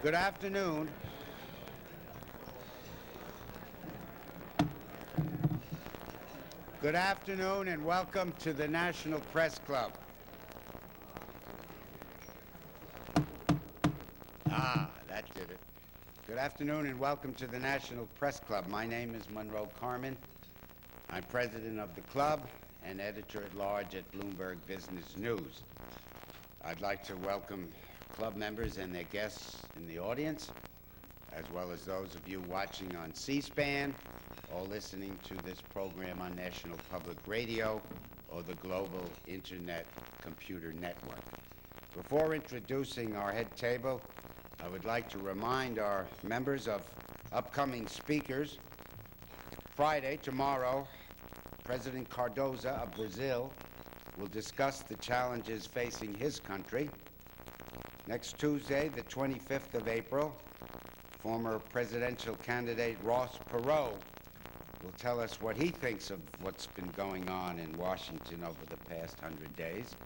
Good afternoon. Good afternoon and welcome to the National Press Club. That did it. Good afternoon and welcome to the National Press Club. My name is Monroe Carmen. I'm president of the club and editor-at-large at Bloomberg Business News. I'd like to welcome club members and their guests in the audience, as well as those of you watching on C-SPAN or listening to this program on National Public Radio or the Global Internet Computer Network. Before introducing our head table, I would like to remind our members of upcoming speakers. Friday, tomorrow, President Cardoso of Brazil will discuss the challenges facing his country. Next Tuesday, the 25th of April, former presidential candidate Ross Perot will tell us what he thinks of what's been going on in Washington over the past 100 days.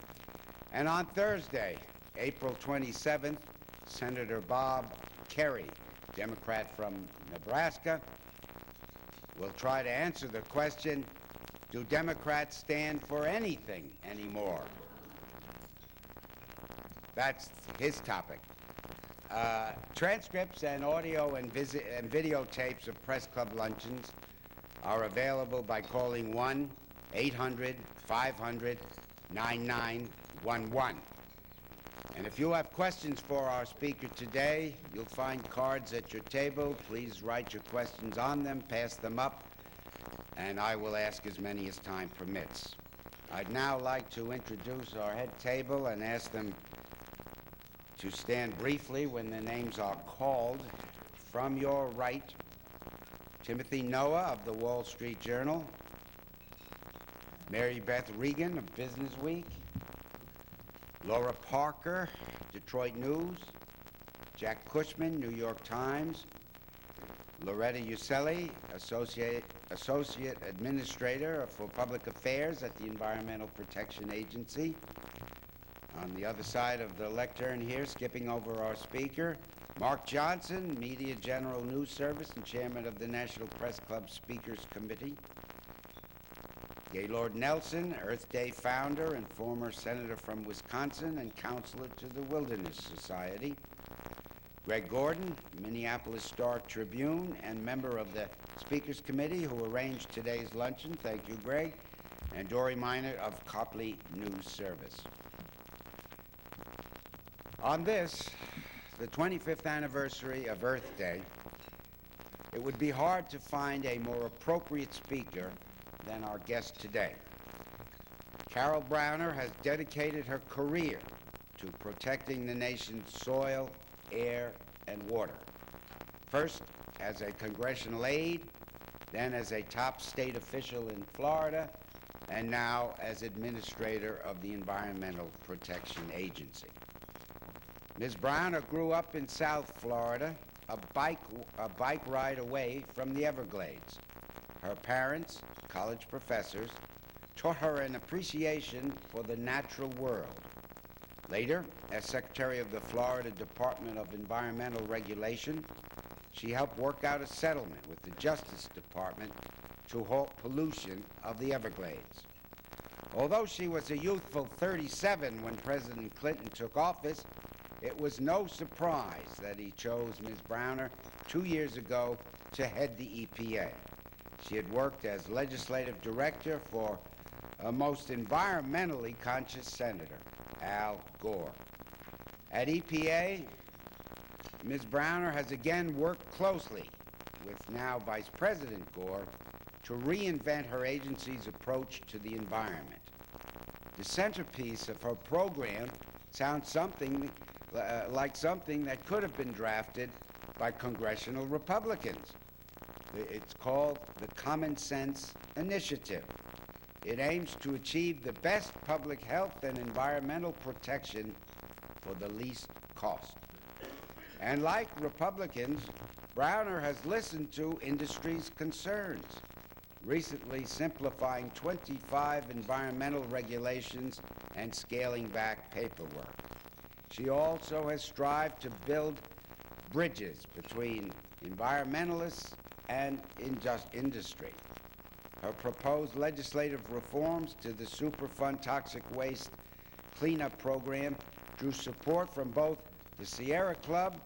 And on Thursday, April 27th, Senator Bob Kerrey, Democrat from Nebraska, will try to answer the question, do Democrats stand for anything anymore? That's his topic. Transcripts and audio and videotapes of Press Club luncheons are available by calling 1-800-500-9911. And if you have questions for our speaker today, you'll find cards at your table. Please write your questions on them, pass them up, and I will ask as many as time permits. I'd now like to introduce our head table and ask them to stand briefly when their names are called. From your right, Timothy Noah of the Wall Street Journal, Mary Beth Regan of Business Week, Laura Parker, Detroit News, Jack Cushman, New York Times, Loretta Uccelli, Associate Administrator for Public Affairs at the Environmental Protection Agency. On the other side of the lectern here, skipping over our speaker, Mark Johnson, Media General News Service and Chairman of the National Press Club Speakers Committee. Gaylord Nelson, Earth Day founder and former senator from Wisconsin and counselor to the Wilderness Society. Greg Gordon, Minneapolis Star-Tribune and member of the Speakers Committee who arranged today's luncheon. Thank you, Greg. And Dory Miner of Copley News Service. On this, the 25th anniversary of Earth Day, it would be hard to find a more appropriate speaker than our guest today. Carol Browner has dedicated her career to protecting the nation's soil, air, and water. First as a congressional aide, then as a top state official in Florida, and now as administrator of the Environmental Protection Agency. Ms. Browner grew up in South Florida, a bike ride away from the Everglades. Her parents, college professors, taught her an appreciation for the natural world. Later, as Secretary of the Florida Department of Environmental Regulation, she helped work out a settlement with the Justice Department to halt pollution of the Everglades. Although she was a youthful 37 when President Clinton took office, it was no surprise that he chose Ms. Browner 2 years ago to head the EPA. She had worked as legislative director for a most environmentally conscious senator, Al Gore. At EPA, Ms. Browner has again worked closely with now Vice President Gore to reinvent her agency's approach to the environment. The centerpiece of her program sounds something like something that could have been drafted by congressional Republicans. It's called the Common Sense Initiative. It aims to achieve the best public health and environmental protection for the least cost. And like Republicans, Browner has listened to industry's concerns, recently simplifying 25 environmental regulations and scaling back paperwork. She also has strived to build bridges between environmentalists and industry. Her proposed legislative reforms to the Superfund Toxic Waste Cleanup Program drew support from both the Sierra Club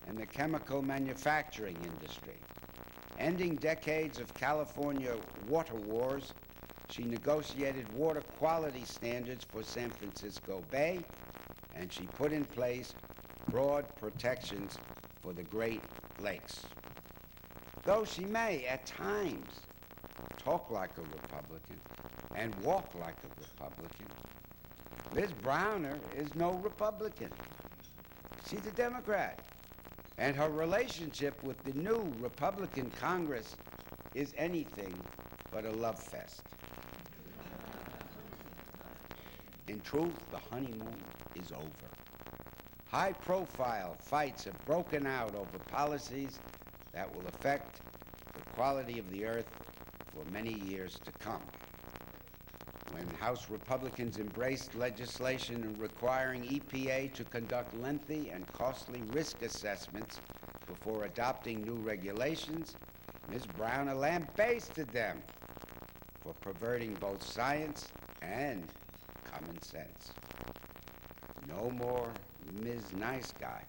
and the chemical manufacturing industry. Ending decades of California water wars, she negotiated water quality standards for San Francisco Bay, and she put in place broad protections for the Great Lakes. Though she may, at times, talk like a Republican and walk like a Republican, Liz Browner is no Republican. She's a Democrat. And her relationship with the new Republican Congress is anything but a love fest. In truth, the honeymoon is over. High-profile fights have broken out over policies that will affect the quality of the earth for many years to come. When House Republicans embraced legislation requiring EPA to conduct lengthy and costly risk assessments before adopting new regulations, Ms. Browner lambasted them for perverting both science and common sense. No more Ms. Nice Guy.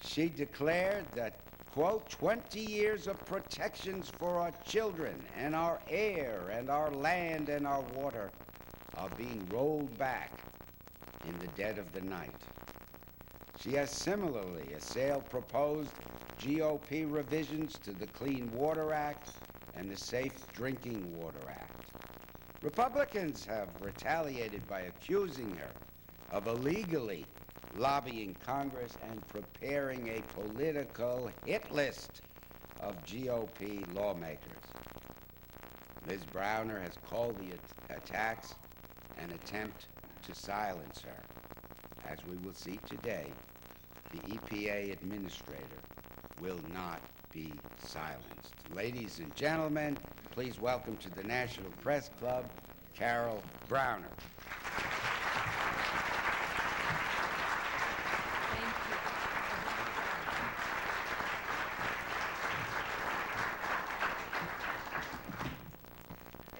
She declared that, quote, 20 years of protections for our children and our air and our land and our water are being rolled back in the dead of the night. She has similarly assailed proposed GOP revisions to the Clean Water Act and the Safe Drinking Water Act. Republicans have retaliated by accusing her of illegally lobbying Congress and preparing a political hit list of GOP lawmakers. Ms. Browner has called the attacks an attempt to silence her. As we will see today, the EPA administrator will not be silenced. Ladies and gentlemen, please welcome to the National Press Club, Carol Browner.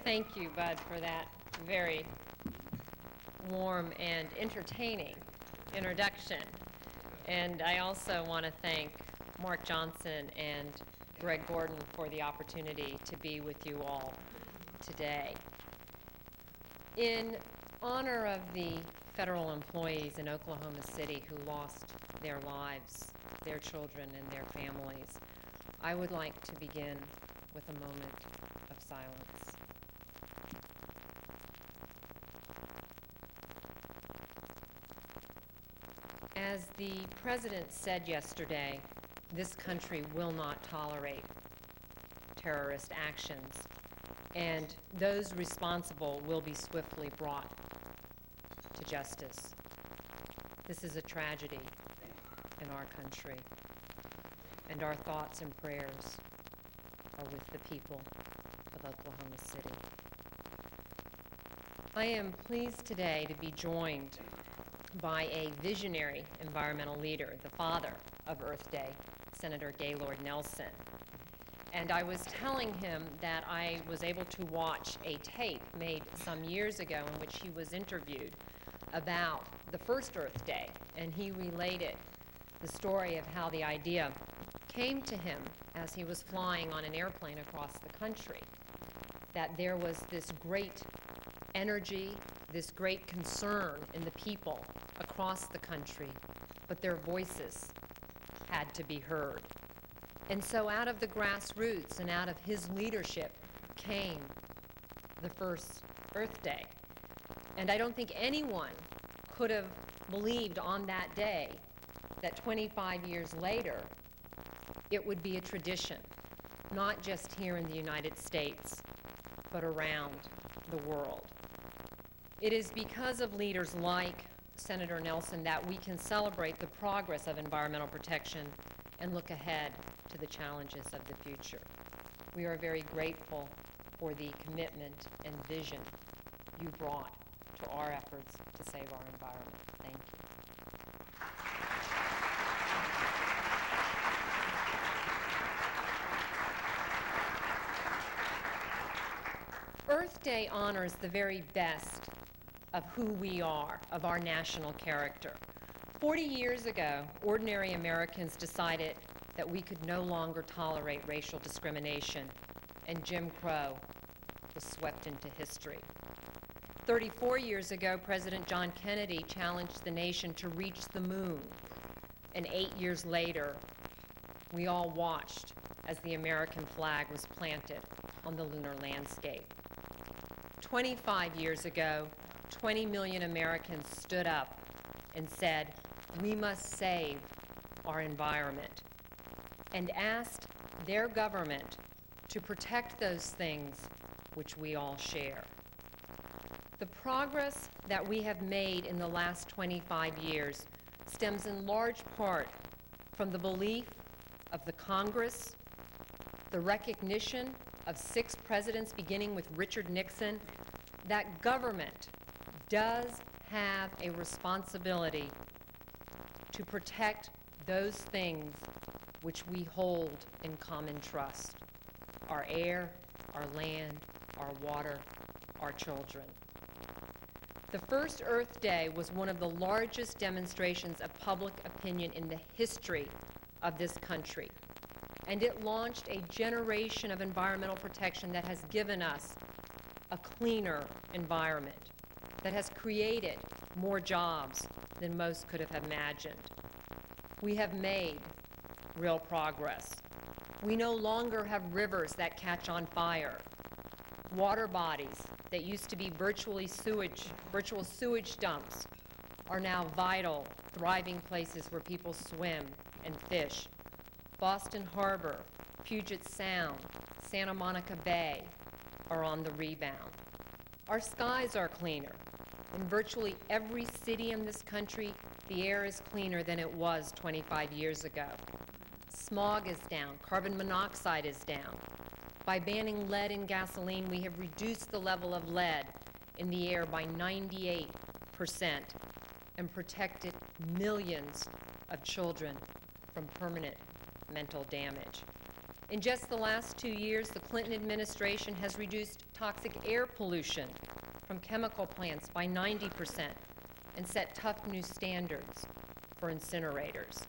Thank you, Bud, for that very warm and entertaining introduction. And I also want to thank Mark Johnson and Greg Gordon for the opportunity to be with you all today. In honor of the federal employees in Oklahoma City who lost their lives, their children, and their families, I would like to begin with a moment of silence. As the President said yesterday, this country will not tolerate terrorist actions, and those responsible will be swiftly brought to justice. This is a tragedy in our country, and our thoughts and prayers are with the people of Oklahoma City. I am pleased today to be joined by a visionary environmental leader, the father of Earth Day, Senator Gaylord Nelson. And I was telling him that I was able to watch a tape made some years ago in which he was interviewed about the first Earth Day, and he related the story of how the idea came to him as he was flying on an airplane across the country, that there was this great energy, this great concern in the people across the country, but their voices had to be heard. And so out of the grassroots and out of his leadership came the first Earth Day. And I don't think anyone could have believed on that day that 25 years later it would be a tradition, not just here in the United States, but around the world. It is because of leaders like Senator Nelson that we can celebrate the progress of environmental protection and look ahead to the challenges of the future. We are very grateful for the commitment and vision you brought to our efforts to save our environment. Thank you. Day honors the very best of who we are, of our national character. 40 years ago, ordinary Americans decided that we could no longer tolerate racial discrimination, and Jim Crow was swept into history. 34 years ago, President John Kennedy challenged the nation to reach the moon, and 8 years later, we all watched as the American flag was planted on the lunar landscape. 25 years ago, 20 million Americans stood up and said, "We must save our environment," and asked their government to protect those things which we all share. The progress that we have made in the last 25 years stems in large part from the belief of the Congress, the recognition of 6 presidents, beginning with Richard Nixon, that government does have a responsibility to protect those things which we hold in common trust: our air, our land, our water, our children. The first Earth Day was one of the largest demonstrations of public opinion in the history of this country, and it launched a generation of environmental protection that has given us a cleaner environment, that has created more jobs than most could have imagined. We have made real progress. We no longer have rivers that catch on fire. Water bodies that used to be virtual sewage dumps are now vital, thriving places where people swim and fish. Boston Harbor, Puget Sound, Santa Monica Bay are on the rebound. Our skies are cleaner. In virtually every city in this country, the air is cleaner than it was 25 years ago. Smog is down, carbon monoxide is down. By banning lead in gasoline, we have reduced the level of lead in the air by 98% and protected millions of children from permanent mental damage. In just the last 2 years, the Clinton administration has reduced toxic air pollution from chemical plants by 90% and set tough new standards for incinerators.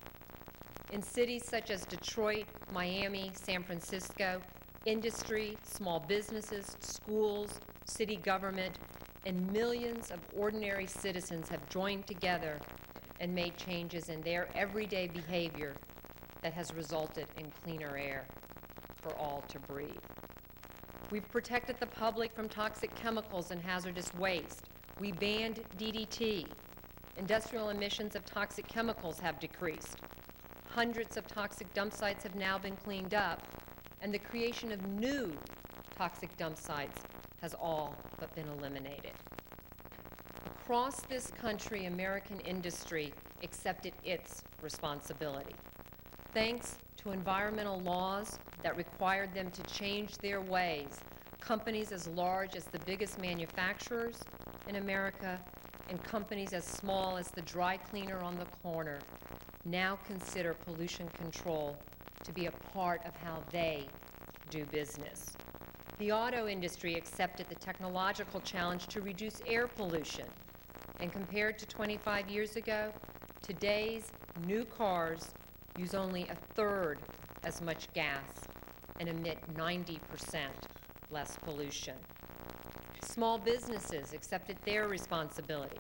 In cities such as Detroit, Miami, San Francisco, industry, small businesses, schools, city government, and millions of ordinary citizens have joined together and made changes in their everyday behavior that has resulted in cleaner air for all to breathe. We've protected the public from toxic chemicals and hazardous waste. We banned DDT. Industrial emissions of toxic chemicals have decreased. Hundreds of toxic dump sites have now been cleaned up, and the creation of new toxic dump sites has all but been eliminated. Across this country, American industry accepted its responsibility. Thanks to environmental laws that required them to change their ways, companies as large as the biggest manufacturers in America and companies as small as the dry cleaner on the corner now consider pollution control to be a part of how they do business. The auto industry accepted the technological challenge to reduce air pollution, and compared to 25 years ago, today's new cars use only a third as much gas and emit 90% less pollution. Small businesses accepted their responsibility.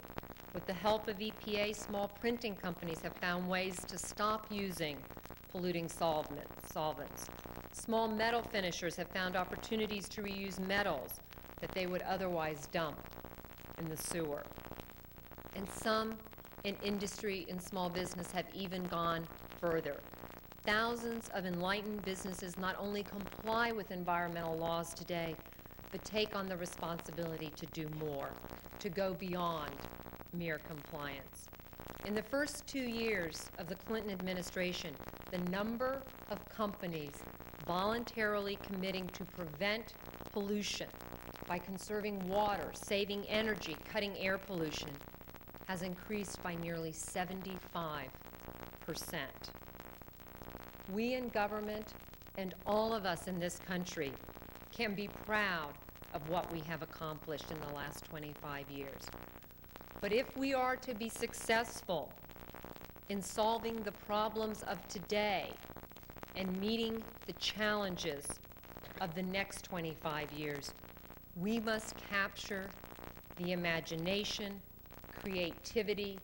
With the help of EPA, small printing companies have found ways to stop using polluting solvents. Small metal finishers have found opportunities to reuse metals that they would otherwise dump in the sewer. And some in industry and small business have even gone further. Thousands of enlightened businesses not only comply with environmental laws today, but take on the responsibility to do more, to go beyond mere compliance. In the first 2 years of the Clinton administration, the number of companies voluntarily committing to prevent pollution by conserving water, saving energy, cutting air pollution has increased by nearly 75%. We in government and all of us in this country can be proud of what we have accomplished in the last 25 years. But if we are to be successful in solving the problems of today and meeting the challenges of the next 25 years, we must capture the imagination, creativity,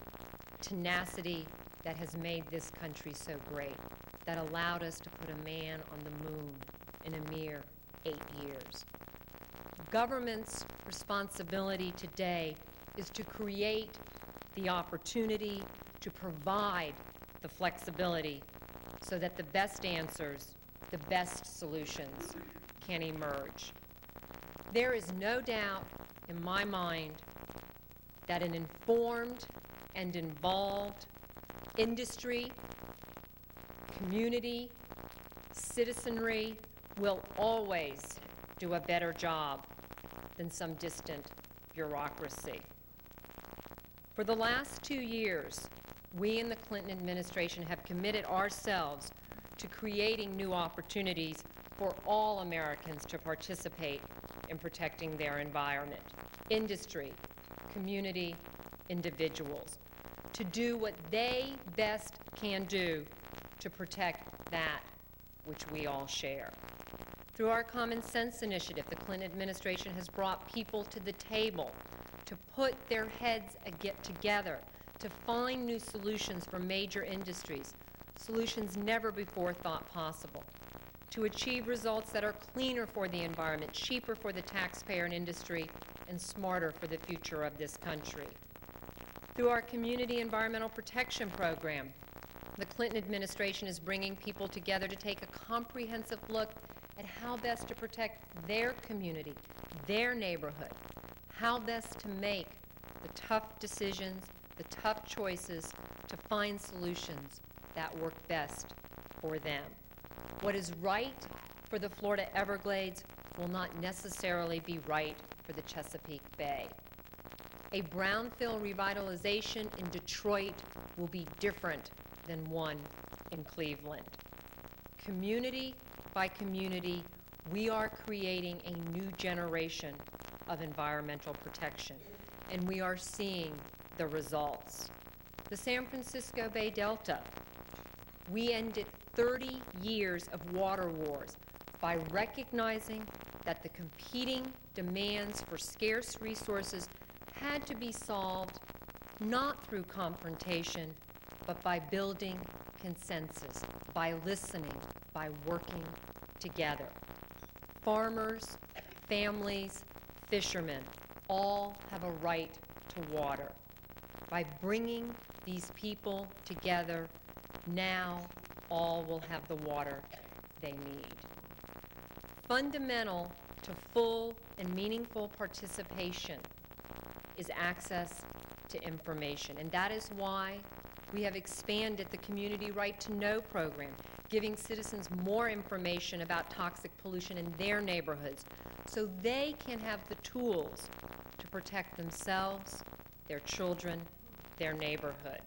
tenacity that has made this country so great, that allowed us to put a man on the moon in a mere 8 years. Government's responsibility today is to create the opportunity, to provide the flexibility so that the best answers, the best solutions can emerge. There is no doubt in my mind that an informed and involved industry, community, citizenry will always do a better job than some distant bureaucracy. For the last 2 years, we in the Clinton administration have committed ourselves to creating new opportunities for all Americans to participate in protecting their environment, industry, community, individuals, to do what they best can do to protect that which we all share. Through our Common Sense initiative, the Clinton administration has brought people to the table to put their heads together, to find new solutions for major industries, solutions never before thought possible, to achieve results that are cleaner for the environment, cheaper for the taxpayer and industry, and smarter for the future of this country. Through our Community Environmental Protection Program, the Clinton administration is bringing people together to take a comprehensive look at how best to protect their community, their neighborhood, how best to make the tough decisions, the tough choices to find solutions that work best for them. What is right for the Florida Everglades will not necessarily be right for the Chesapeake Bay. A brownfield revitalization in Detroit will be different than one in Cleveland. Community by community, we are creating a new generation of environmental protection, and we are seeing the results. The San Francisco Bay Delta, we ended 30 years of water wars by recognizing that the competing demands for scarce resources had to be solved not through confrontation, but by building consensus, by listening, by working together. Farmers, families, fishermen all have a right to water. By bringing these people together, now all will have the water they need. Fundamental to full and meaningful participation is access to information, and that is why we have expanded the Community Right to Know program, giving citizens more information about toxic pollution in their neighborhoods so they can have the tools to protect themselves, their children, their neighborhood.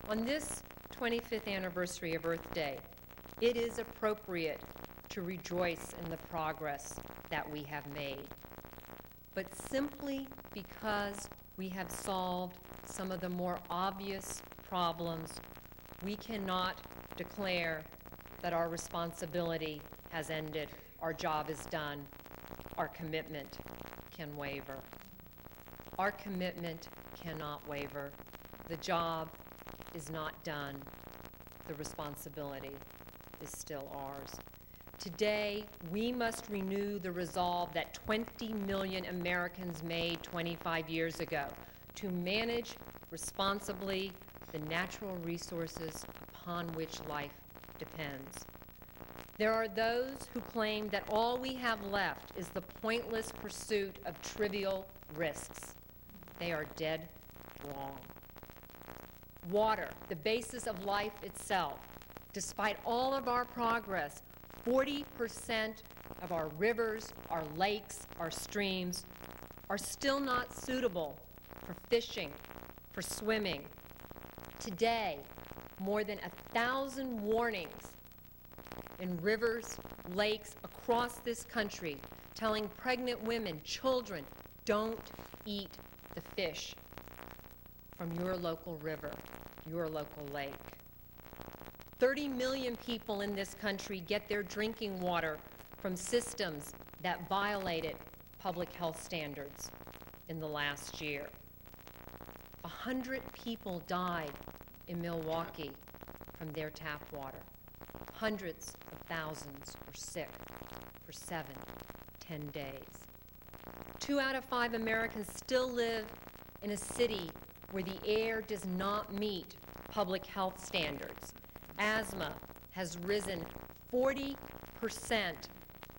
On this 25th anniversary of Earth Day, it is appropriate to rejoice in the progress that we have made. But simply because we have solved some of the more obvious problems, we cannot declare that our responsibility has ended, our job is done, our commitment can waver. Our commitment cannot waver. The job is not done. The responsibility is still ours. Today, we must renew the resolve that 20 million Americans made 25 years ago to manage responsibly the natural resources upon which life depends. There are those who claim that all we have left is the pointless pursuit of trivial risks. They are dead wrong. Water, the basis of life itself. Despite all of our progress, 40% of our rivers, our lakes, our streams are still not suitable for fishing, for swimming. Today, more than 1,000 warnings in rivers, lakes across this country telling pregnant women, children, don't eat the fish from your local river, your local lake. 30 million people in this country get their drinking water from systems that violated public health standards in the last year. 100 people died in Milwaukee from their tap water. Hundreds of thousands were sick for 7, 10 days. 2 out of 5 Americans still live in a city where the air does not meet public health standards. Asthma has risen 40%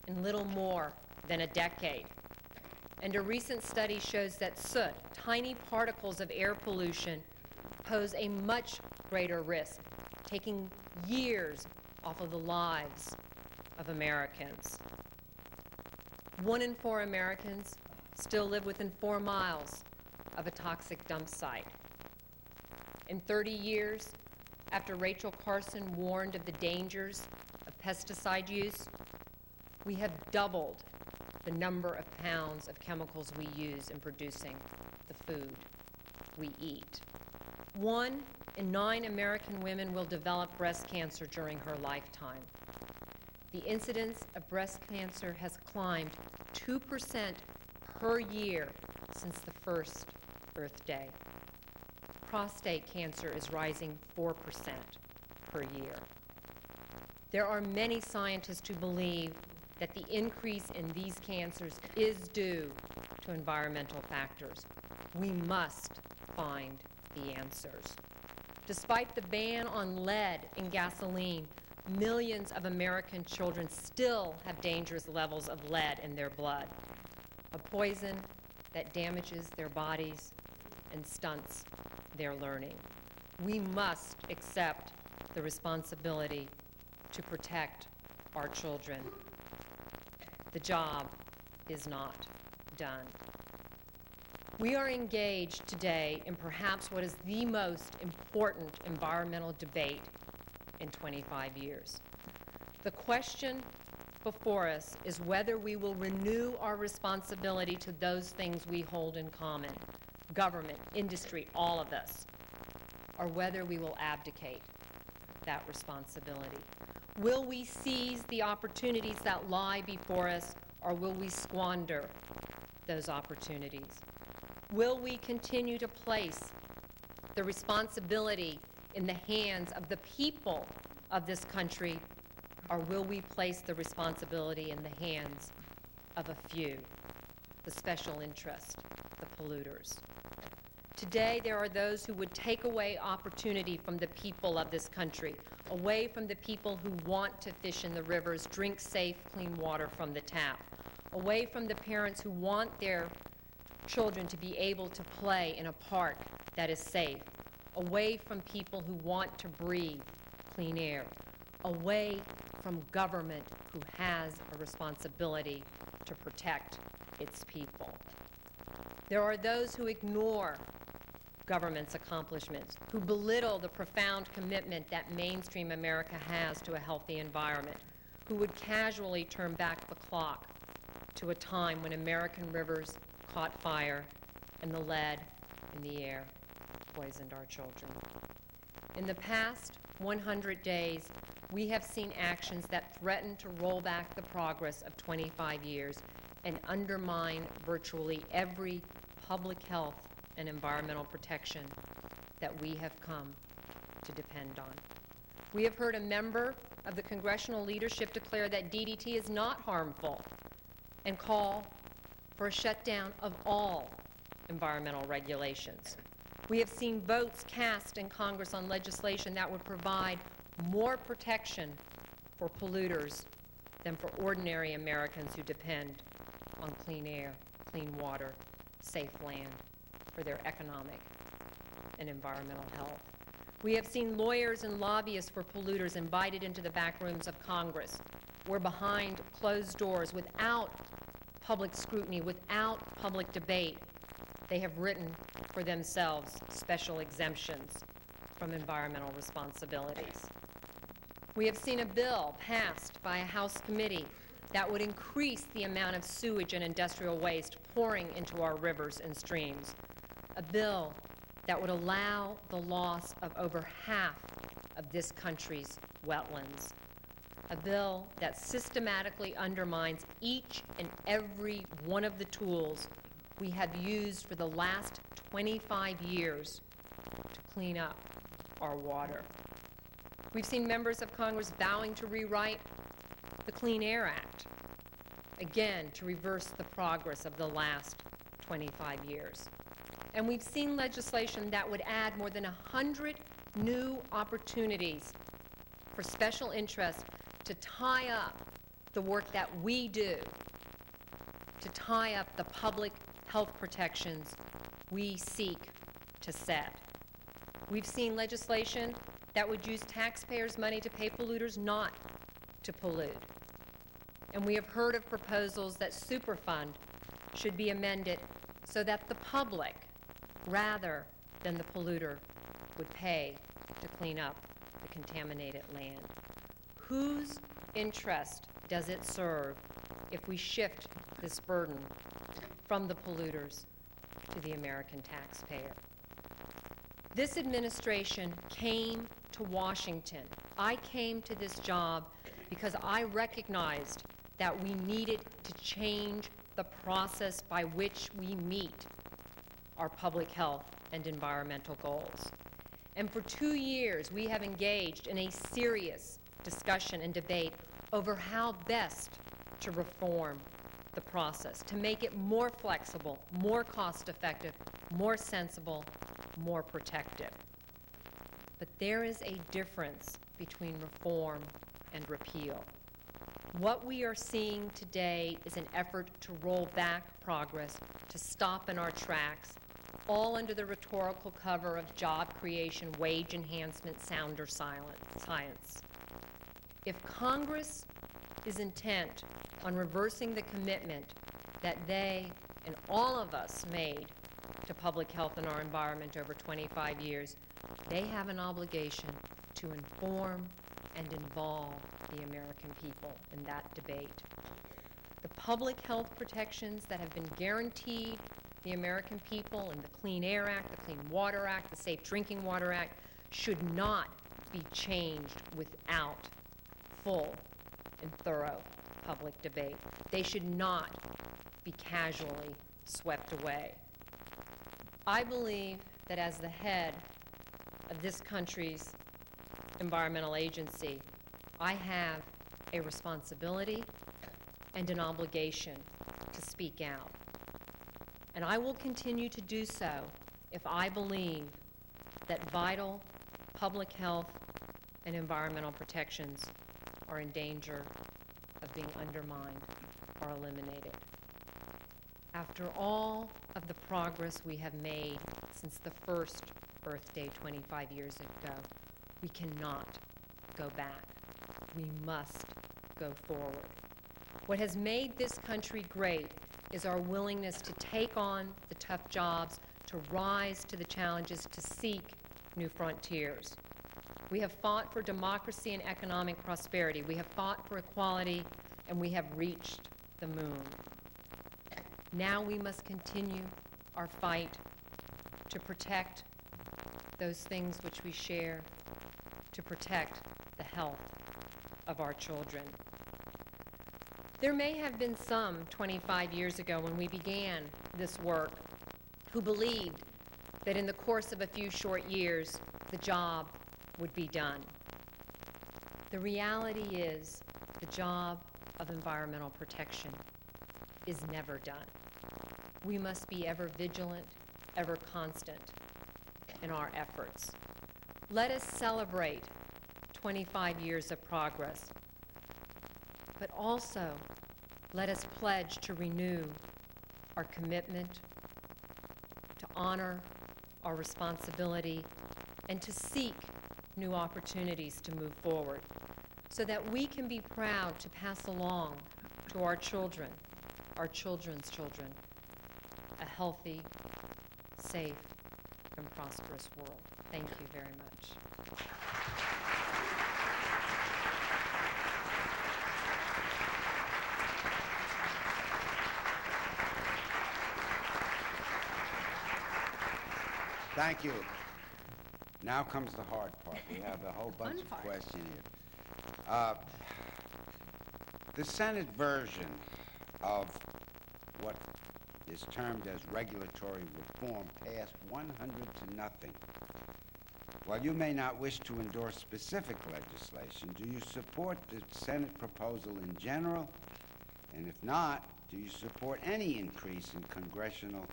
in little more than a decade. And a recent study shows that soot, tiny particles of air pollution, pose a much greater risk, taking years off of the lives of Americans. 1 in 4 Americans still live within 4 miles of a toxic dump site. In 30 years, after Rachel Carson warned of the dangers of pesticide use, we have doubled the number of pounds of chemicals we use in producing the food we eat. 1 in 9 American women will develop breast cancer during her lifetime. The incidence of breast cancer has climbed 2% per year since the first Earth Day. Prostate cancer is rising 4% per year. There are many scientists who believe that the increase in these cancers is due to environmental factors. We must find the answers. Despite the ban on lead in gasoline, millions of American children still have dangerous levels of lead in their blood, a poison that damages their bodies and stunts their learning. We must accept the responsibility to protect our children. The job is not done. We are engaged today in perhaps what is the most important environmental debate in 25 years. The question before us is whether we will renew our responsibility to those things we hold in common, government, industry, all of us, or whether we will abdicate that responsibility. Will we seize the opportunities that lie before us, or will we squander those opportunities? Will we continue to place the responsibility in the hands of the people of this country, or will we place the responsibility in the hands of a few, the special interest, the polluters? Today, there are those who would take away opportunity from the people of this country, away from the people who want to fish in the rivers, drink safe, clean water from the tap, away from the parents who want their children to be able to play in a park that is safe, away from people who want to breathe clean air, away from government who has a responsibility to protect its people. There are those who ignore government's accomplishments, who belittle the profound commitment that mainstream America has to a healthy environment, who would casually turn back the clock to a time when American rivers caught fire and the lead in the air poisoned our children. In the past 100 days, we have seen actions that threaten to roll back the progress of 25 years and undermine virtually every public health and environmental protection that we have come to depend on. We have heard a member of the congressional leadership declare that DDT is not harmful and call for a shutdown of all environmental regulations. We have seen votes cast in Congress on legislation that would provide more protection for polluters than for ordinary Americans who depend on clean air, clean water, safe land for their economic and environmental health. We have seen lawyers and lobbyists for polluters invited into the back rooms of Congress, where behind closed doors, without public scrutiny, without public debate, they have written for themselves special exemptions from environmental responsibilities. We have seen a bill passed by a House committee that would increase the amount of sewage and industrial waste pouring into our rivers and streams. A bill that would allow the loss of over half of this country's wetlands. A bill that systematically undermines each and every one of the tools we have used for the last 25 years to clean up our water. We've seen members of Congress vowing to rewrite the Clean Air Act, again, to reverse the progress of the last 25 years. And we've seen legislation that would add more than 100 new opportunities for special interests to tie up the work that we do, to tie up the public health protections we seek to set. We've seen legislation that would use taxpayers' money to pay polluters not to pollute. And we have heard of proposals that Superfund should be amended so that the public, rather than the polluter, would pay to clean up the contaminated land. Whose interest does it serve if we shift this burden from the polluters to the American taxpayer? This administration came to Washington. I came to this job because I recognized that we needed to change the process by which we meet our public health and environmental goals. And for 2 years, we have engaged in a serious discussion and debate over how best to reform the process, to make it more flexible, more cost-effective, more sensible, more protective. But there is a difference between reform and repeal. What we are seeing today is an effort to roll back progress, to stop in our tracks, all under the rhetorical cover of job creation, wage enhancement, sound or science. If Congress is intent on reversing the commitment that they and all of us made to public health and our environment over 25 years, they have an obligation to inform and involve the American people in that debate. The public health protections that have been guaranteed the American people in the Clean Air Act, the Clean Water Act, the Safe Drinking Water Act should not be changed without full and thorough public debate. They should not be casually swept away. I believe that as the head of this country's environmental agency, I have a responsibility and an obligation to speak out. And I will continue to do so if I believe that vital public health and environmental protections are in danger of being undermined or eliminated. After all of the progress we have made since the first Earth Day 25 years ago, we cannot go back. We must go forward. What has made this country great is our willingness to take on the tough jobs, to rise to the challenges, to seek new frontiers. We have fought for democracy and economic prosperity. We have fought for equality, and we have reached the moon. Now we must continue our fight to protect those things which we share, to protect the health of our children. There may have been some 25 years ago when we began this work who believed that in the course of a few short years, the job would be done. The reality is the job of environmental protection is never done. We must be ever vigilant, ever constant in our efforts. Let us celebrate 25 years of progress, but also let us pledge to renew our commitment, to honor our responsibility, and to seek new opportunities to move forward so that we can be proud to pass along to our children, our children's children, a healthy, safe, and prosperous world. Thank you very much. Thank you. Now comes the hard part. We have a whole bunch of questions here. The Senate version of what is termed as regulatory reform passed 100 to nothing. While you may not wish to endorse specific legislation, do you support the Senate proposal in general? And if not, do you support any increase in congressional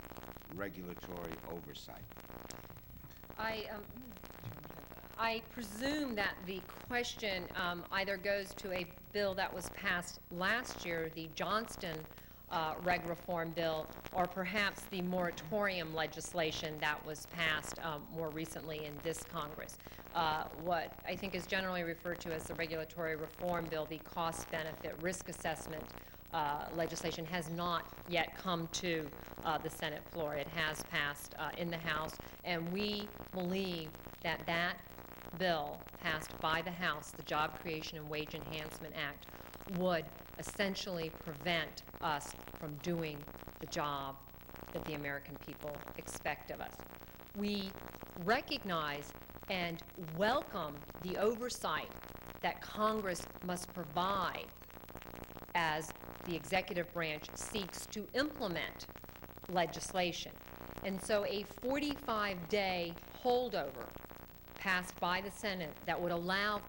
regulatory oversight? I presume that the question either goes to a bill that was passed last year, the Johnston reg reform bill, or perhaps the moratorium legislation that was passed more recently in this Congress. What I think is generally referred to as the regulatory reform bill, the cost-benefit risk assessment legislation, has not yet come to the Senate floor. It has passed in the House, and we believe that that bill passed by the House, the Job Creation and Wage Enhancement Act, would essentially prevent us from doing the job that the American people expect of us. We recognize and welcome the oversight that Congress must provide as the executive branch seeks to implement legislation. And so a 45-day holdover passed by the Senate that would allow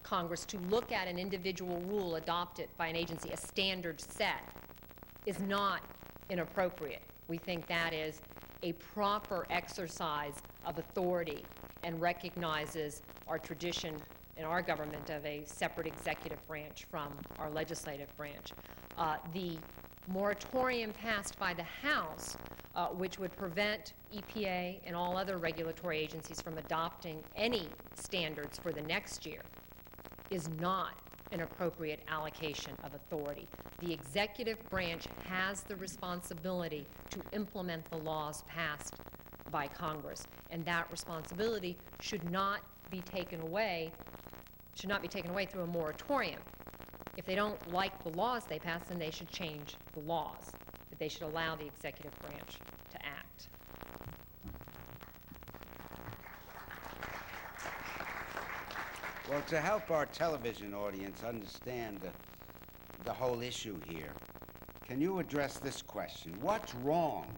Congress to look at an individual rule adopted by an agency, a standard set, is not inappropriate. We think that is a proper exercise of authority and recognizes our tradition in our government of a separate executive branch from our legislative branch. The moratorium passed by the House, which would prevent EPA and all other regulatory agencies from adopting any standards for the next year, is not an appropriate allocation of authority. The executive branch has the responsibility to implement the laws passed by Congress, and that responsibility should not be taken away through a moratorium. If they don't like the laws they pass, then they should change the laws, but they should allow the executive branch to act. Well, to help our television audience understand the whole issue here, can you address this question? What's wrong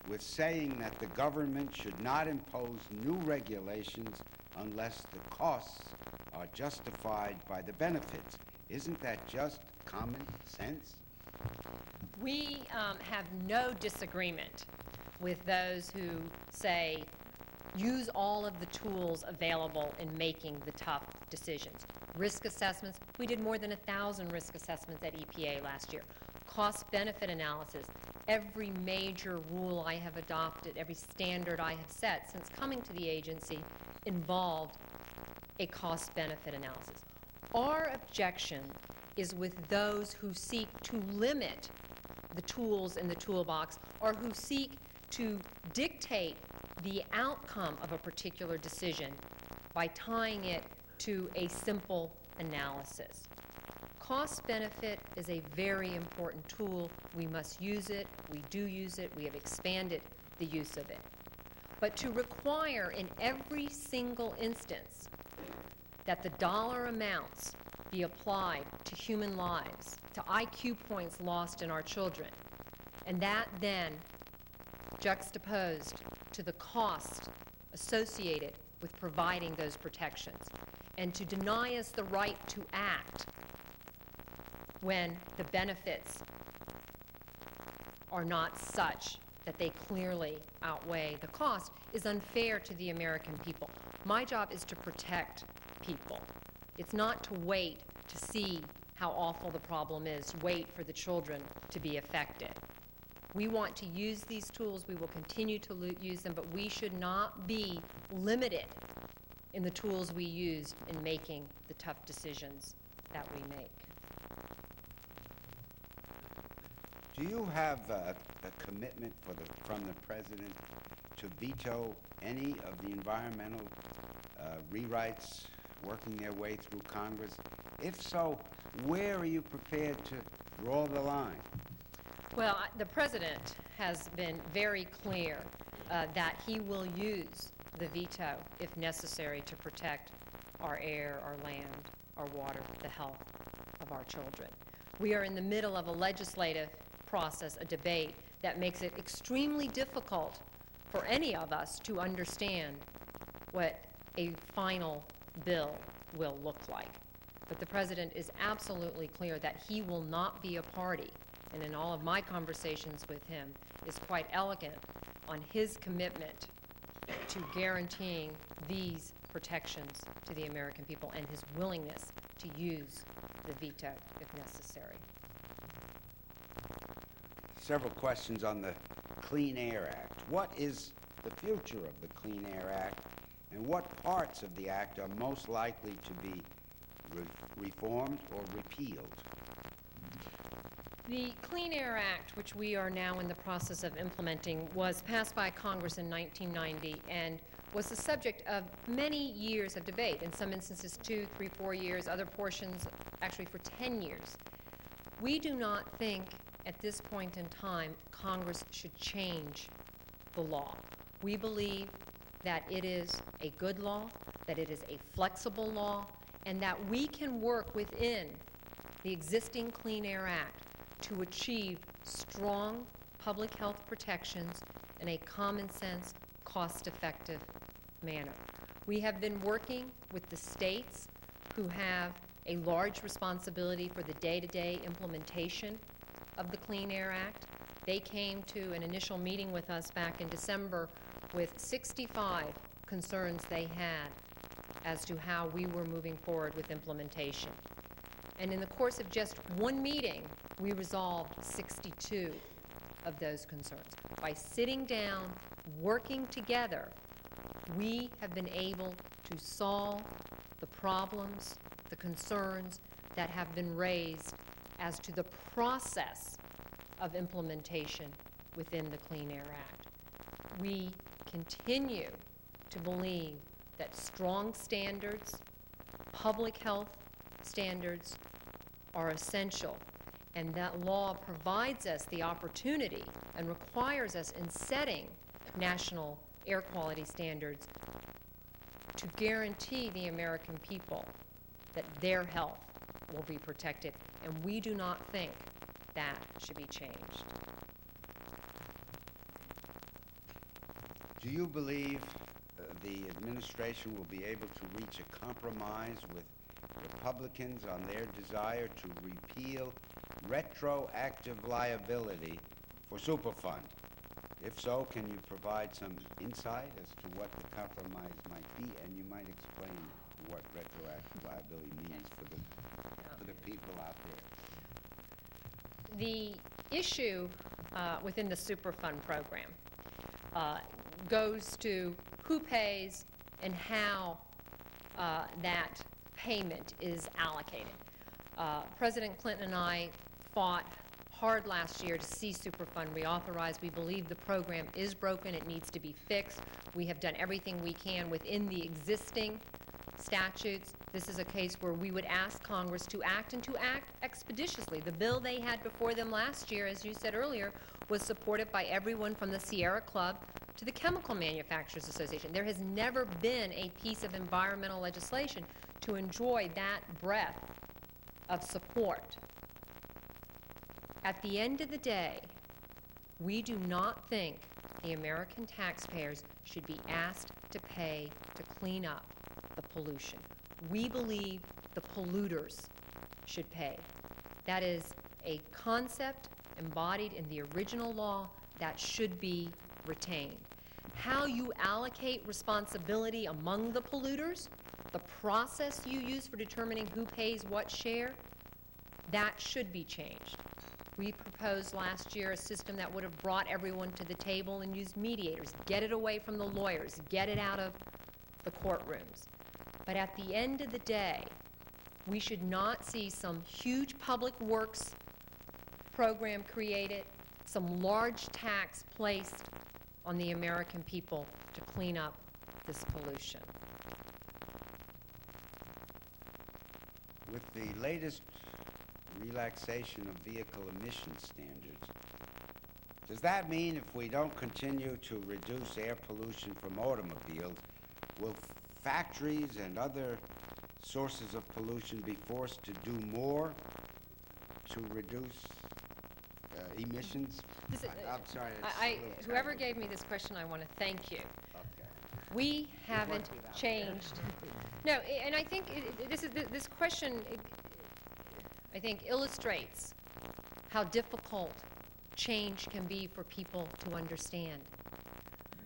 with saying that the government should not impose new regulations unless the costs are justified by the benefits? Isn't that just common sense? We have no disagreement with those who say use all of the tools available in making the tough decisions. Risk assessments, we did more than 1,000 risk assessments at EPA last year. Cost-benefit analysis, every major rule I have adopted, every standard I have set since coming to the agency involved a cost-benefit analysis. Our objection is with those who seek to limit the tools in the toolbox or who seek to dictate the outcome of a particular decision by tying it to a simple analysis. Cost-benefit is a very important tool. We must use it. We do use it. We have expanded the use of it. But to require in every single instance that the dollar amounts be applied to human lives, to IQ points lost in our children, and that then juxtaposed to the cost associated with providing those protections, and to deny us the right to act when the benefits are not such that they clearly outweigh the cost is unfair to the American people. My job is to protect people. It's not to wait to see how awful the problem is, wait for the children to be affected. We want to use these tools. We will continue to use them, but we should not be limited in the tools we use in making the tough decisions that we make. Do you have a commitment from the President to veto any of the environmental rewrites working their way through Congress? If so, where are you prepared to draw the line? Well, the President has been very clear that he will use the veto if necessary to protect our air, our land, our water, the health of our children. We are in the middle of a legislative process, a debate that makes it extremely difficult for any of us to understand what a final bill will look like. But the President is absolutely clear that he will not be a party, and in all of my conversations with him is quite elegant on his commitment to guaranteeing these protections to the American people and his willingness to use the veto if necessary. Several questions on the Clean Air Act. What is the future of the Clean Air Act, and what parts of the act are most likely to be reformed or repealed? The Clean Air Act, which we are now in the process of implementing, was passed by Congress in 1990 and was the subject of many years of debate, in some instances 2, 3, 4 years, other portions actually for 10 years. We do not think at this point in time Congress should change the law. We believe that it is a good law, that it is a flexible law, and that we can work within the existing Clean Air Act to achieve strong public health protections in a common sense, cost-effective manner. We have been working with the states who have a large responsibility for the day-to-day implementation of the Clean Air Act. They came to an initial meeting with us back in December with 65 concerns they had as to how we were moving forward with implementation. And in the course of just one meeting, we resolved 62 of those concerns. By sitting down, working together, we have been able to solve the problems, the concerns that have been raised as to the process of implementation within the Clean Air Act. We continue to believe that strong standards, public health standards, are essential, and that law provides us the opportunity and requires us in setting national air quality standards to guarantee the American people that their health will be protected, and we do not think that should be changed. Do you believe the administration will be able to reach a compromise with Republicans on their desire to repeal retroactive liability for Superfund? If so, can you provide some insight as to what the compromise might be, and you might explain what retroactive liability means for the people out there? The issue within the Superfund program goes to who pays and how that payment is allocated. President Clinton and I fought hard last year to see Superfund reauthorized. We believe the program is broken. It needs to be fixed. We have done everything we can within the existing statutes. This is a case where we would ask Congress to act and to act expeditiously. The bill they had before them last year, as you said earlier, was supported by everyone from the Sierra Club to the Chemical Manufacturers Association. There has never been a piece of environmental legislation to enjoy that breadth of support. At the end of the day, we do not think the American taxpayers should be asked to pay to clean up the pollution. We believe the polluters should pay. That is a concept embodied in the original law that should be retained. How you allocate responsibility among the polluters, the process you use for determining who pays what share, that should be changed. We proposed last year a system that would have brought everyone to the table and used mediators, get it away from the lawyers, get it out of the courtrooms. But at the end of the day, we should not see some huge public works program created, some large tax placed on the American people to clean up this pollution. With the latest relaxation of vehicle emission standards, Does that mean if we don't continue to reduce air pollution from automobiles, will factories and other sources of pollution be forced to do more to reduce emissions? I'm sorry. It's a little Whoever technical. gave me this question, I want to thank you. Okay. We haven't changed. No, and I think this question, I think, illustrates how difficult change can be for people to understand.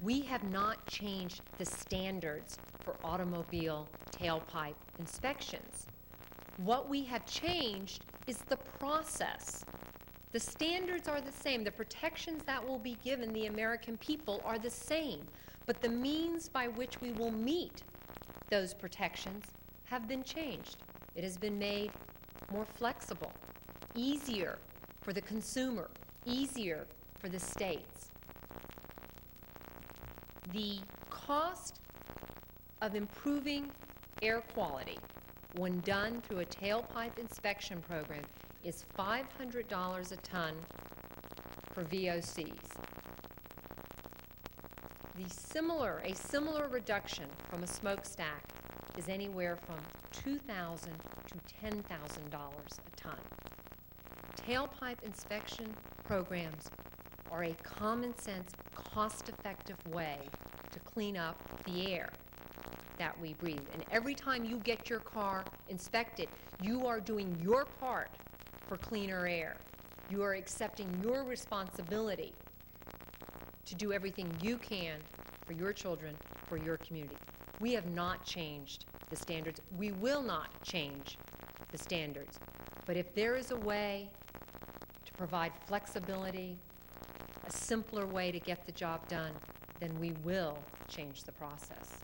We have not changed the standards for automobile tailpipe inspections. What we have changed is the process. The standards are the same. The protections that will be given the American people are the same. But the means by which we will meet those protections have been changed. It has been made more flexible, easier for the consumer, easier for the states. The cost of improving air quality when done through a tailpipe inspection program is $500 a ton for VOCs. A similar reduction from a smokestack is anywhere from $2,000 to $10,000 a ton. Tailpipe inspection programs are a common-sense, cost-effective way to clean up the air that we breathe. And every time you get your car inspected, you are doing your part for cleaner air. You are accepting your responsibility to do everything you can for your children, for your community. We have not changed the standards. We will not change the standards. But if there is a way to provide flexibility, a simpler way to get the job done, then we will change the process.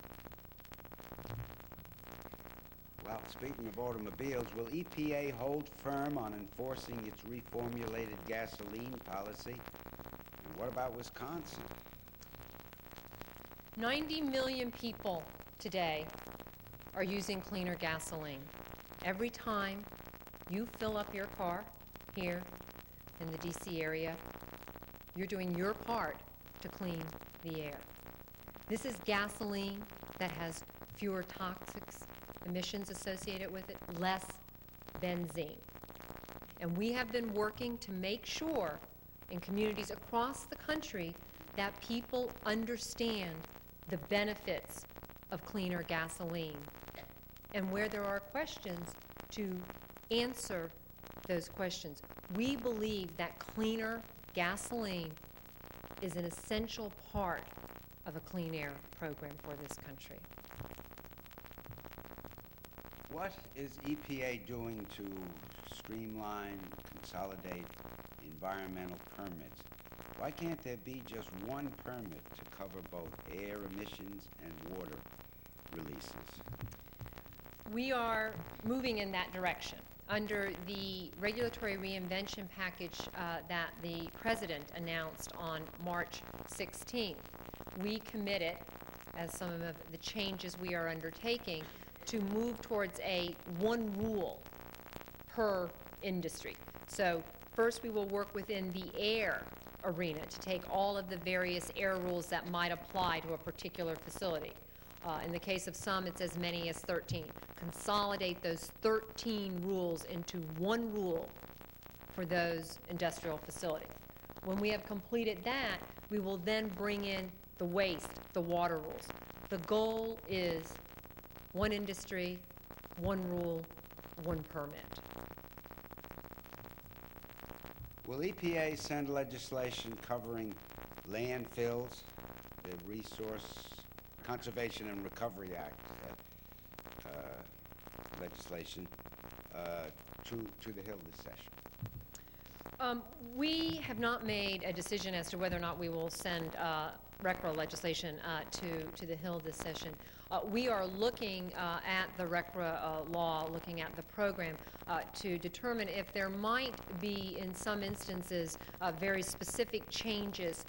Well, speaking of automobiles, will EPA hold firm on enforcing its reformulated gasoline policy? And what about Wisconsin? 90 million people today are using cleaner gasoline. Every time you fill up your car here in the DC area, you're doing your part to clean the air. This is gasoline that has fewer toxic emissions associated with it, less benzene. And we have been working to make sure in communities across the country that people understand the benefits of cleaner gasoline, and where there are questions, to answer those questions. We believe that cleaner gasoline is an essential part of a clean air program for this country. What is EPA doing to streamline, consolidate environmental permits? Why can't there be just one permit to cover both air emissions and water releases? We are moving in that direction. Under the regulatory reinvention package that the President announced on March 16th, we committed, as some of the changes we are undertaking, to move towards a one rule per industry. So first we will work within the air arena to take all of the various air rules that might apply to a particular facility. In the case of some, it's as many as 13. Consolidate those 13 rules into one rule for those industrial facilities. When we have completed that, we will then bring in the waste, the water rules. The goal is one industry, one rule, one permit. Will EPA send legislation covering landfills, the Resource Conservation and Recovery Act legislation, to the Hill this session? We have not made a decision as to whether or not we will send RCRA legislation to the Hill this session. We are looking at the RCRA law, looking at the program to determine if there might be, in some instances, very specific changes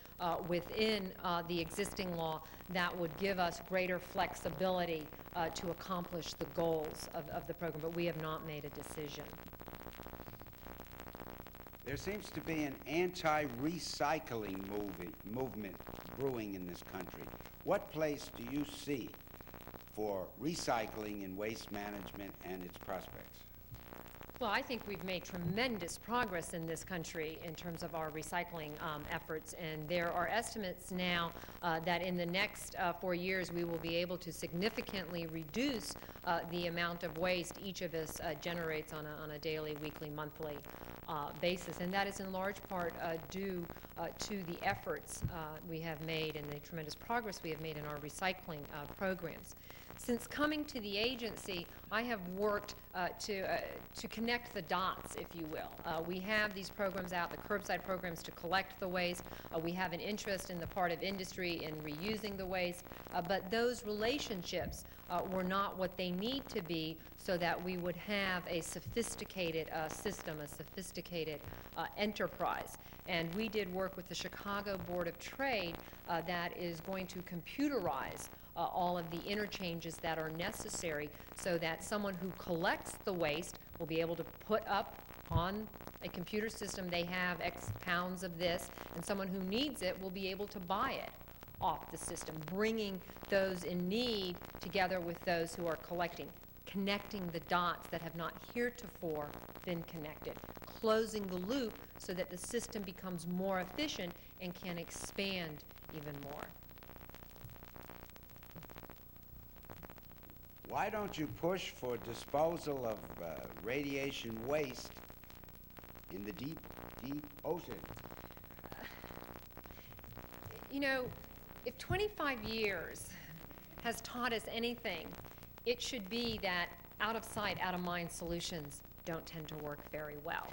within the existing law that would give us greater flexibility to accomplish the goals of the program, but we have not made a decision. There seems to be an anti-recycling movement brewing in this country. What place do you see for recycling in waste management and its prospects? Well, I think we've made tremendous progress in this country in terms of our recycling efforts, and there are estimates now that in the next 4 years we will be able to significantly reduce the amount of waste each of us generates on a daily, weekly, monthly basis, and that is in large part due to the efforts we have made and the tremendous progress we have made in our recycling programs. Since coming to the agency, I have worked to connect the dots, if you will. We have these programs out, the curbside programs to collect the waste. We have an interest in the part of industry in reusing the waste, but those relationships were not what they need to be so that we would have a sophisticated system, a sophisticated enterprise. And we did work with the Chicago Board of Trade that is going to computerize all of the interchanges that are necessary so that someone who collects the waste will be able to put up on a computer system they have X pounds of this, and someone who needs it will be able to buy it off the system, bringing those in need together with those who are collecting, connecting the dots that have not heretofore been connected, closing the loop so that the system becomes more efficient and can expand even more. Why don't you push for disposal of radiation waste in the deep, deep ocean? You know, if 25 years has taught us anything, it should be that out of sight, out of mind solutions don't tend to work very well.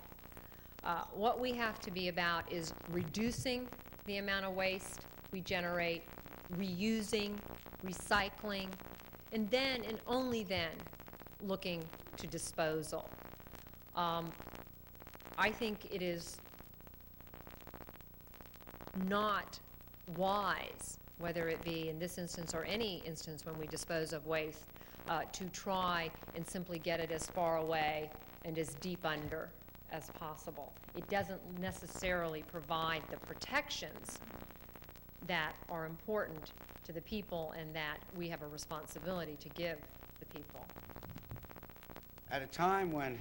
What we have to be about is reducing the amount of waste we generate, reusing, recycling, and then and only then looking to disposal. I think it is not wise, whether it be in this instance or any instance when we dispose of waste, to try and simply get it as far away and as deep under as possible. It doesn't necessarily provide the protections that are important to the people and that we have a responsibility to give the people. At a time when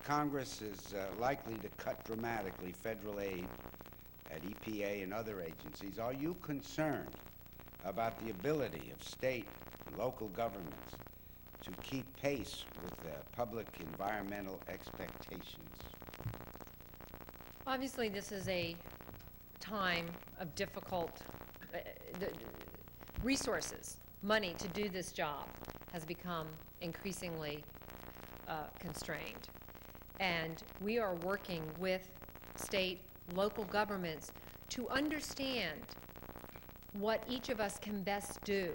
Congress is likely to cut dramatically federal aid at EPA and other agencies, are you concerned about the ability of state and local governments to keep pace with public environmental expectations? Obviously, this is a time of difficult resources. Money to do this job has become increasingly constrained. And we are working with state, local governments to understand what each of us can best do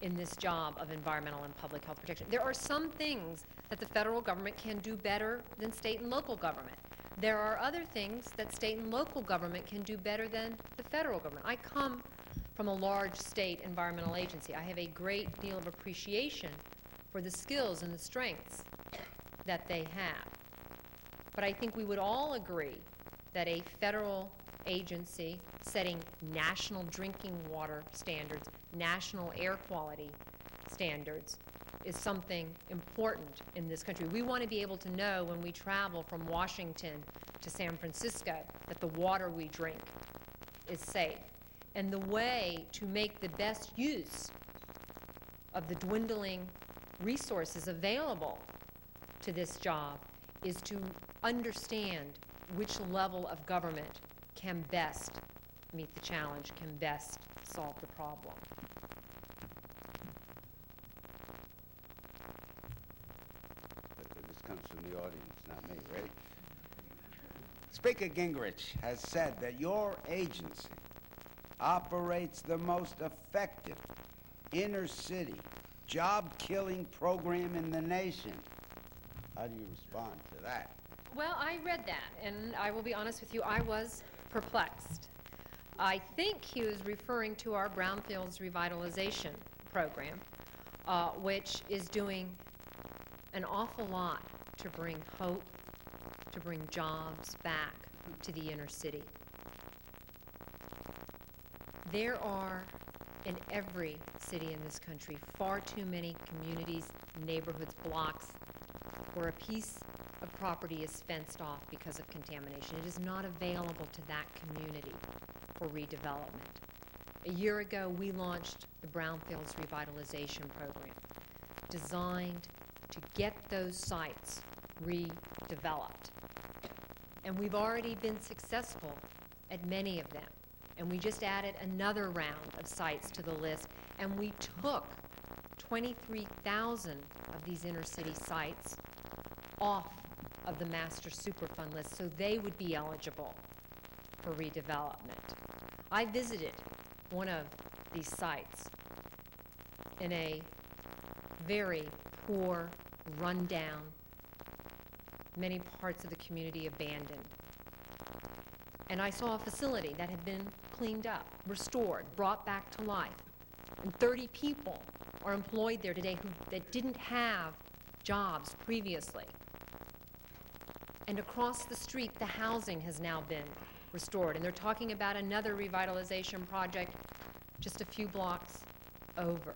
in this job of environmental and public health protection. There are some things that the federal government can do better than state and local government. There are other things that state and local government can do better than the federal government. I come from a large state environmental agency. I have a great deal of appreciation for the skills and the strengths that they have. But I think we would all agree that a federal agency setting national drinking water standards, national air quality standards, is something important in this country. We want to be able to know when we travel from Washington to San Francisco that the water we drink is safe. And the way to make the best use of the dwindling resources available to this job is to understand which level of government can best meet the challenge, can best solve the problem. This comes from the audience, not me. Ready? Speaker Gingrich has said that your agency operates the most effective inner-city job-killing program in the nation. How do you respond to that? Well, I read that, and I will be honest with you, I was perplexed. I think he was referring to our Brownfields Revitalization Program, which is doing an awful lot to bring hope, to bring jobs back to the inner city. There are, in every city in this country, far too many communities, neighborhoods, blocks, where a piece of property is fenced off because of contamination. It is not available to that community for redevelopment. A year ago, we launched the Brownfields Revitalization Program, designed to get those sites redeveloped. And we've already been successful at many of them. And we just added another round of sites to the list, and we took 23,000 of these inner city sites off of the Master Superfund list so they would be eligible for redevelopment. I visited one of these sites in a very poor, rundown, many parts of the community abandoned. And I saw a facility that had been cleaned up, restored, brought back to life. And 30 people are employed there today that didn't have jobs previously. And across the street, the housing has now been restored. And they're talking about another revitalization project just a few blocks over.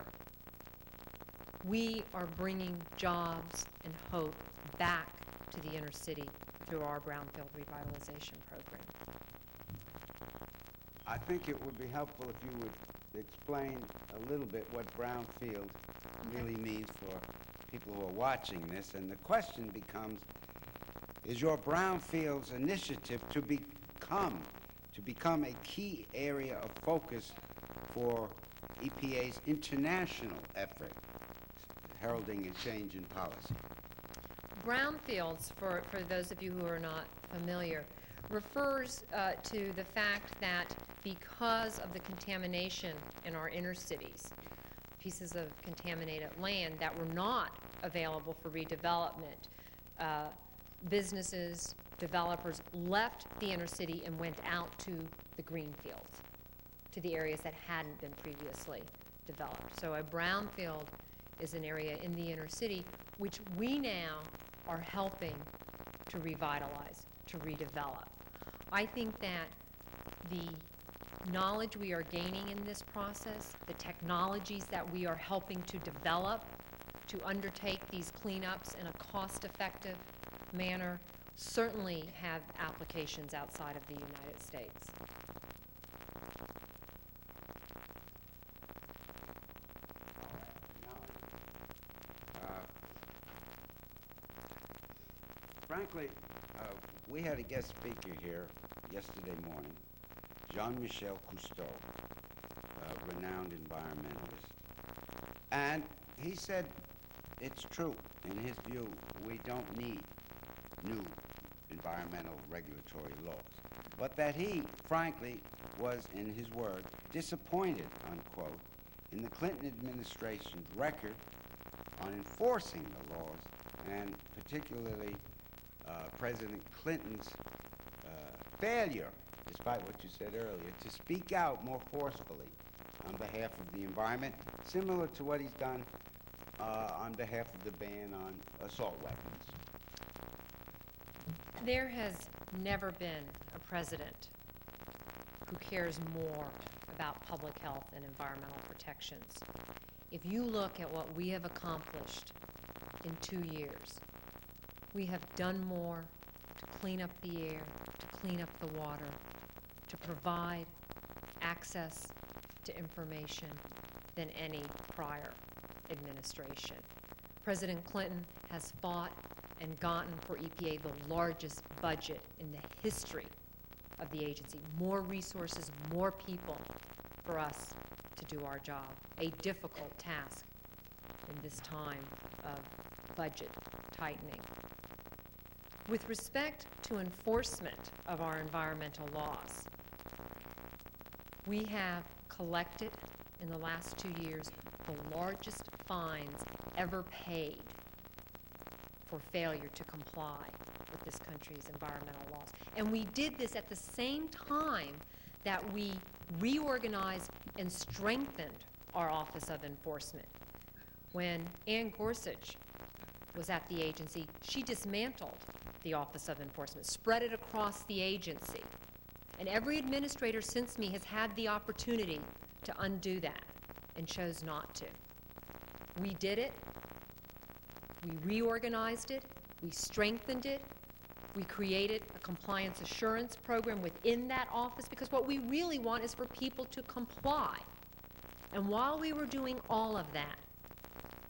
We are bringing jobs and hope back to the inner city through our Brownfield Revitalization Program. I think it would be helpful if you would explain a little bit what brownfield really means for people who are watching this. And the question becomes, is your brownfields initiative to become a key area of focus for EPA's international effort, heralding a change in policy? Brownfields, for those of you who are not familiar, refers to the fact that because of the contamination in our inner cities, pieces of contaminated land that were not available for redevelopment, businesses, developers left the inner city and went out to the green fields, to the areas that hadn't been previously developed. So a brownfield is an area in the inner city which we now are helping to revitalize, to redevelop. I think that the knowledge we are gaining in this process, the technologies that we are helping to develop to undertake these cleanups in a cost-effective manner certainly have applications outside of the United States. Frankly, we had a guest speaker here yesterday morning, Jean-Michel Cousteau, a renowned environmentalist. And he said it's true. In his view, we don't need new environmental regulatory laws. But that he, frankly, was, in his word, disappointed, unquote, in the Clinton administration's record on enforcing the laws, and particularly President Clinton's failure, despite what you said earlier, to speak out more forcefully on behalf of the environment, similar to what he's done on behalf of the ban on assault weapons. There has never been a president who cares more about public health and environmental protections. If you look at what we have accomplished in 2 years, we have done more to clean up the air, to clean up the water, to provide access to information than any prior administration. President Clinton has fought and gotten for EPA the largest budget in the history of the agency. More resources, more people for us to do our job. A difficult task in this time of budget tightening. With respect to enforcement of our environmental laws, we have collected in the last 2 years the largest fines ever paid for failure to comply with this country's environmental laws. And we did this at the same time that we reorganized and strengthened our Office of Enforcement. When Ann Gorsuch was at the agency, she dismantled the Office of Enforcement, spread it across the agency. And every administrator since me has had the opportunity to undo that and chose not to. We did it. We reorganized it. We strengthened it. We created a compliance assurance program within that office, because what we really want is for people to comply. And while we were doing all of that,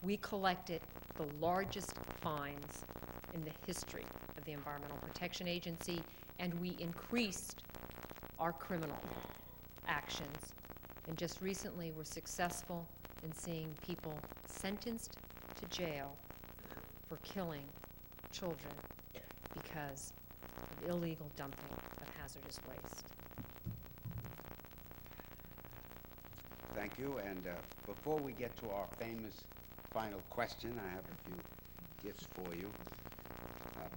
we collected the largest fines in the history of the Environmental Protection Agency, and we increased our criminal actions. And just recently, we're successful in seeing people sentenced to jail for killing children because of illegal dumping of hazardous waste. Thank you. And before we get to our famous final question, I have a few gifts for you.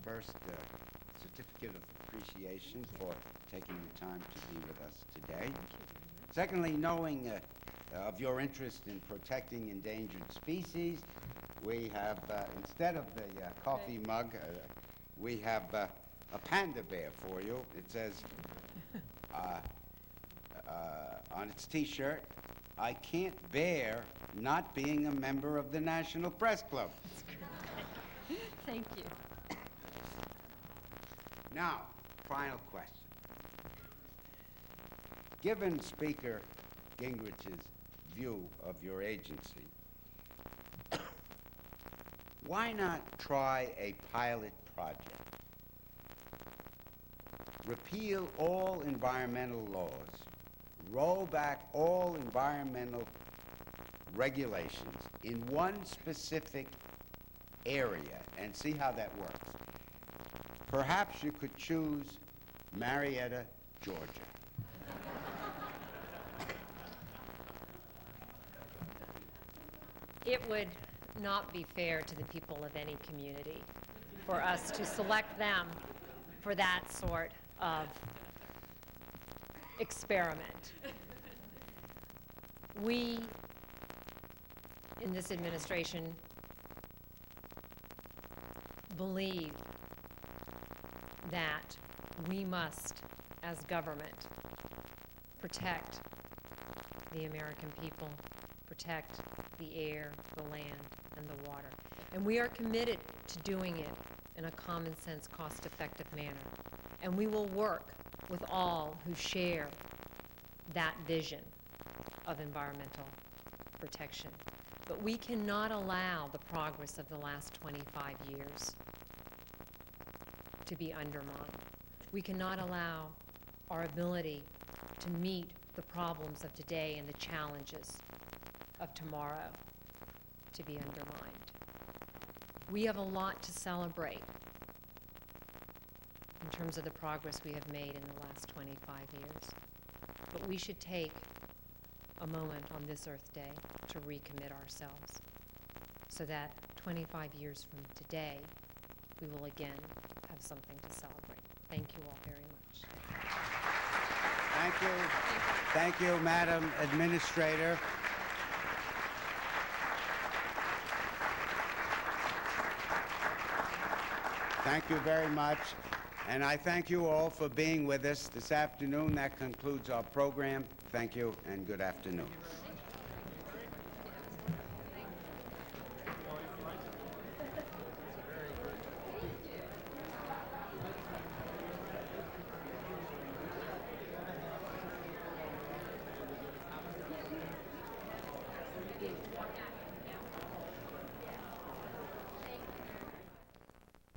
First, a certificate of appreciation for taking the time to be with us today. Secondly, knowing of your interest in protecting endangered species, we have, instead of the coffee mug, we have a panda bear for you. It says on its T-shirt, "I can't bear not being a member of the National Press Club." Thank you. Now, final question. Given Speaker Gingrich's view of your agency, why not try a pilot project? Repeal all environmental laws, roll back all environmental regulations in one specific area and see how that works. Perhaps you could choose Marietta, Georgia. It would not be fair to the people of any community for us to select them for that sort of experiment. We, in this administration, believe that we must, as government, protect the American people, protect the air, the land, and the water. And we are committed to doing it in a common sense, cost-effective manner. And we will work with all who share that vision of environmental protection. But we cannot allow the progress of the last 25 years to be undermined. We cannot allow our ability to meet the problems of today and the challenges of tomorrow to be undermined. We have a lot to celebrate in terms of the progress we have made in the last 25 years. But we should take a moment on this Earth Day to recommit ourselves so that 25 years from today, we will again have something to celebrate. Thank you all very much. Thank you. Thank you, Madam Administrator. Thank you very much. And I thank you all for being with us this afternoon. That concludes our program. Thank you and good afternoon.